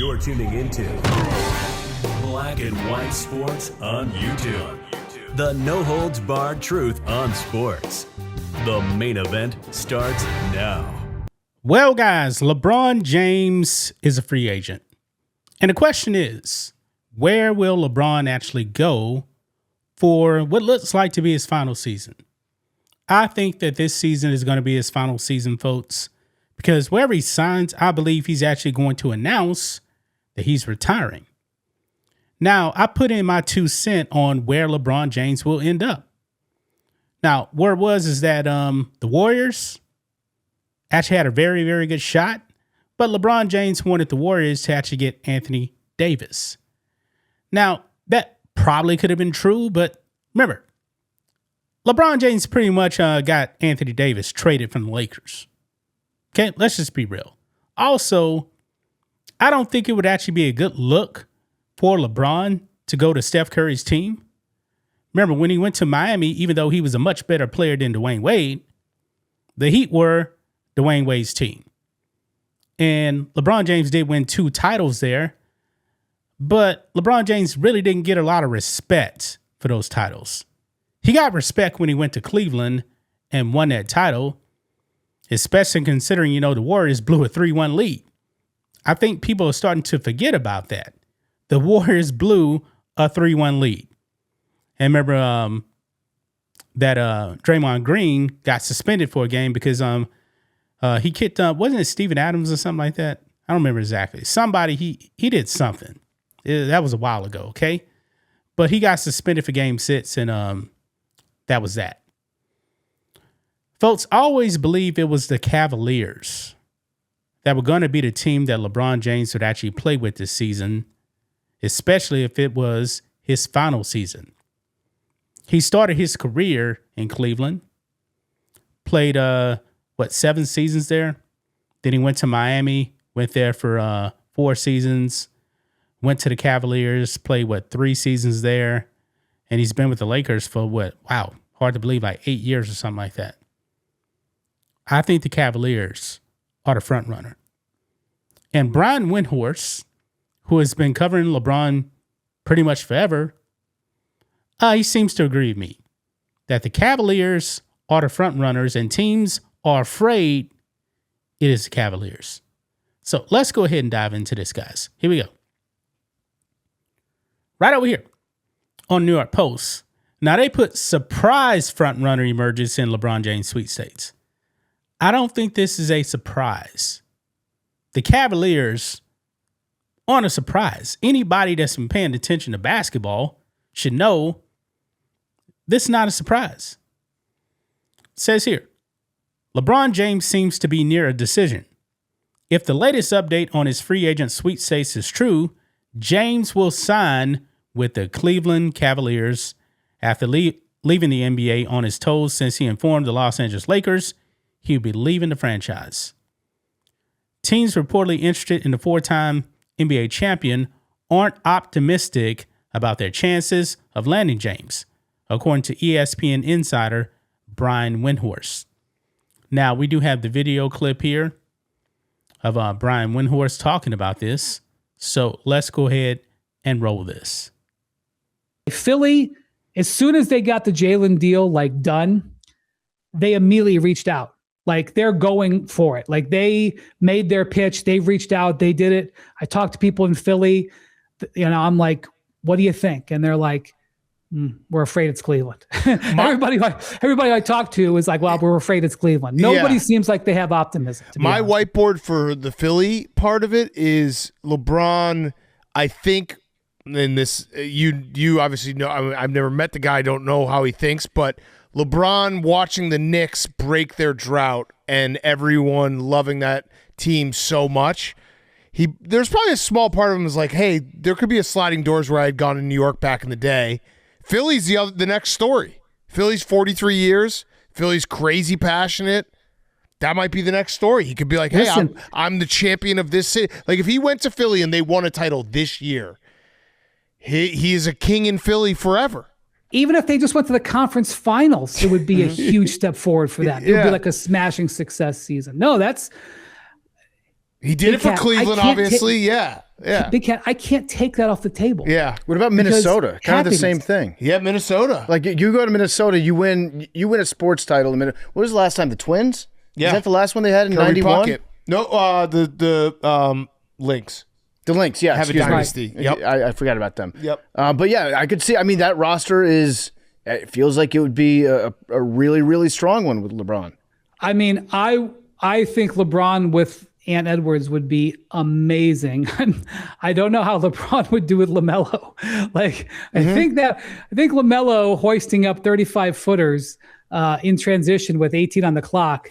You're tuning into Black and White Sports on YouTube. The no-holds-barred truth on sports. The main event starts now. Well, guys, LeBron James is a free agent. And the question is, where will LeBron actually go for what looks like to be his final season? I think that this season is going to be his final season, folks, because wherever he signs, I believe he's actually going to announce that he's retiring. Now, I put in my 2 cents on where LeBron James will end up. Now, word is that the Warriors actually had a very, very good shot, but LeBron James wanted the Warriors to actually get Anthony Davis. Now, that probably could have been true, but remember, LeBron James pretty much got Anthony Davis traded from the Lakers. Okay, let's just be real. Also, I don't think it would actually be a good look for LeBron to go to Steph Curry's team. Remember, when he went to Miami, even though he was a much better player than Dwayne Wade, the Heat were Dwayne Wade's team. And LeBron James did win 2 titles there, but LeBron James really didn't get a lot of respect for those titles. He got respect when he went to Cleveland and won that title, especially considering, the Warriors blew a 3-1 lead. I think people are starting to forget about that. The Warriors blew a 3-1 lead. And remember that Draymond Green got suspended for a game because he kicked wasn't it Steven Adams or something like that? I don't remember exactly. Somebody, he did something. That was a while ago, okay? But he got suspended for game 6, and that was that. Folks, I always believed it was the Cavaliers that were going to be the team that LeBron James would actually play with this season, especially if it was his final season. He started his career in Cleveland, played, 7 seasons there? Then he went to Miami, went there for 4 seasons, went to the Cavaliers, played, 3 seasons there, and he's been with the Lakers for hard to believe, 8 years or something like that. I think the Cavaliers are the front runner. And Brian Windhorst, who has been covering LeBron pretty much forever, he seems to agree with me that the Cavaliers are the front runners and teams are afraid it is the Cavaliers. So let's go ahead and dive into this, guys. Here we go. Right over here on New York Post. Now they put surprise front runner emerges in LeBron James sweepstakes. I don't think this is a surprise. The Cavaliers aren't a surprise. Anybody that's been paying attention to basketball should know this is not a surprise. It says here, LeBron James seems to be near a decision. If the latest update on his free agent sweepstakes is true, James will sign with the Cleveland Cavaliers after leaving the NBA on his toes since he informed the Los Angeles Lakers he'll be leaving the franchise. Teams reportedly interested in the 4-time NBA champion aren't optimistic about their chances of landing James, according to ESPN insider Brian Windhorst. Now, we do have the video clip here of Brian Windhorst talking about this. So let's go ahead and roll this. Philly, as soon as they got the Jalen deal done, they immediately reached out. They're going for it. They made their pitch. They've reached out. They did it. I talked to people in Philly. I'm like, what do you think? And they're like, we're afraid it's Cleveland. Everybody I talked to is like, well, we're afraid it's Cleveland. Nobody seems like they have optimism. My whiteboard for the Philly part of it is LeBron, I think, and this, you obviously know, I've never met the guy, I don't know how he thinks, but LeBron watching the Knicks break their drought and everyone loving that team so much, there's probably a small part of him is like, hey, there could be a sliding doors where I had gone to New York back in the day. Philly's the next story. Philly's 43 years. Philly's crazy passionate. That might be the next story. He could be like, hey, I'm the champion of this city. If he went to Philly and they won a title this year, he is a king in Philly forever. Even if they just went to the conference finals, it would be a huge step forward for them. It would be like a smashing success season. No, he did it for Cleveland, obviously. Yeah. Big Cat, I can't take that off the table. Yeah. What about Minnesota? Kind of the same thing. Yeah, Minnesota. Like you go to Minnesota, you win a sports title. What was the last time? The Twins? Yeah. Is that the last one they had in Kirby 91? Puckett. No, the Lynx. The Lynx, yeah. Have a excuse me. dynasty. Yep. I forgot about them. Yep. But yeah, I could see. I mean, that roster it feels like it would be a really, really strong one with LeBron. I mean, I think LeBron with Ant Edwards would be amazing. I don't know how LeBron would do with LaMelo. Like, I think LaMelo hoisting up 35 footers in transition with 18 on the clock,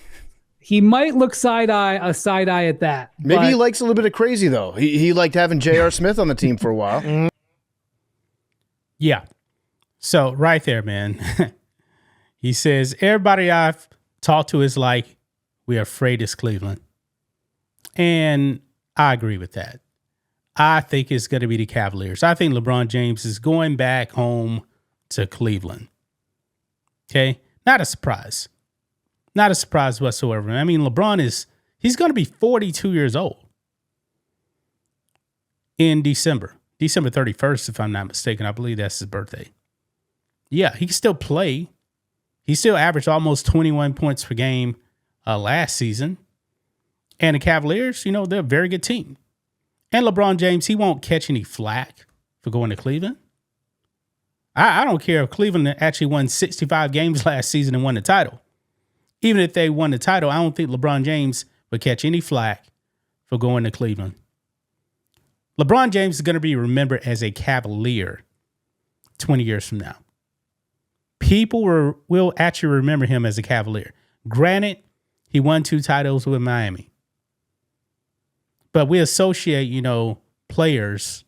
he might look side eye at that. Maybe he likes a little bit of crazy though. He liked having J.R. Smith on the team for a while. Yeah. So right there, man. He says, everybody I've talked to is like, we're afraid it's Cleveland. And I agree with that. I think it's going to be the Cavaliers. I think LeBron James is going back home to Cleveland. Okay? Not a surprise. Not a surprise whatsoever. I mean, he's going to be 42 years old in December 31st, if I'm not mistaken. I believe that's his birthday. Yeah, he can still play. He still averaged almost 21 points per game last season. And the Cavaliers, they're a very good team. And LeBron James, he won't catch any flack for going to Cleveland. I don't care if Cleveland actually won 65 games last season and won the title. Even if they won the title, I don't think LeBron James would catch any flack for going to Cleveland. LeBron James is going to be remembered as a Cavalier 20 years from now. People will actually remember him as a Cavalier. Granted, he won 2 titles with Miami. But we associate, players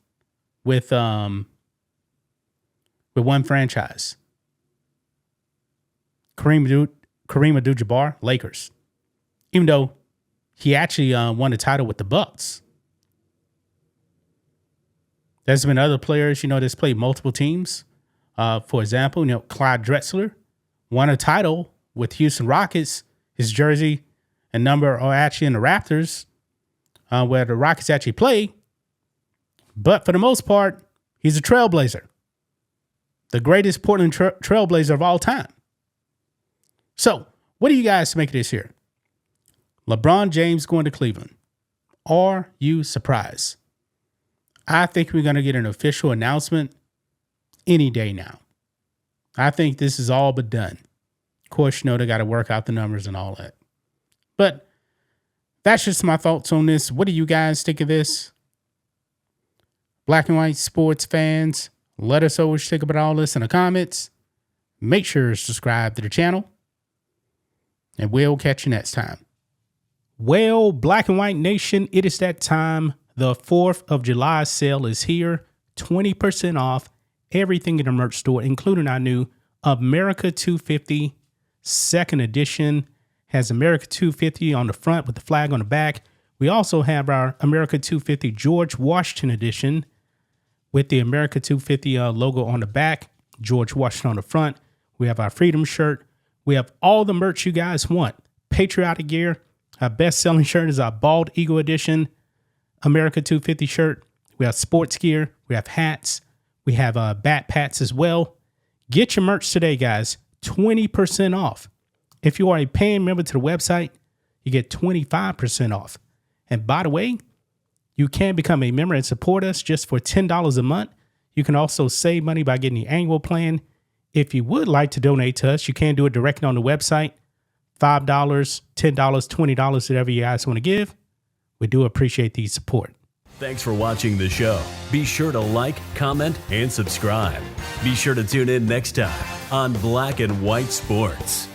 with one franchise. Kareem Abdul-Jabbar, Lakers. Even though he actually won the title with the Bucks. There's been other players, that's played multiple teams. For example, Clyde Drexler won a title with Houston Rockets. His jersey and number are actually in the Raptors, where the Rockets actually play. But for the most part, he's a trailblazer. The greatest Portland trailblazer of all time. So, what do you guys make of this here? LeBron James going to Cleveland. Are you surprised? I think we're going to get an official announcement any day now. I think this is all but done. Of course, they got to work out the numbers and all that. But that's just my thoughts on this. What do you guys think of this? Black and white sports fans, let us know what you think about all this in the comments. Make sure to subscribe to the channel. And we'll catch you next time. Well, Black and White Nation, it is that time. The 4th of July sale is here. 20% off everything in the merch store, including our new America 250 second edition. Has America 250 on the front with the flag on the back. We also have our America 250 George Washington edition with the America 250 logo on the back, George Washington on the front. We have our Freedom shirt. We have all the merch you guys want. Patriotic gear. Our best-selling shirt is our Bald Eagle edition America 250 shirt. We have sports gear. We have hats. We have bat pats as well. Get your merch today, guys. 20% off. If you are a paying member to the website, you get 25% off. And by the way, you can become a member and support us just for $10 a month. You can also save money by getting the annual plan. If you would like to donate to us, you can do it directly on the website. $5, $10, $20, whatever you guys want to give. We do appreciate the support. Thanks for watching the show. Be sure to like, comment, and subscribe. Be sure to tune in next time on Black and White Sports.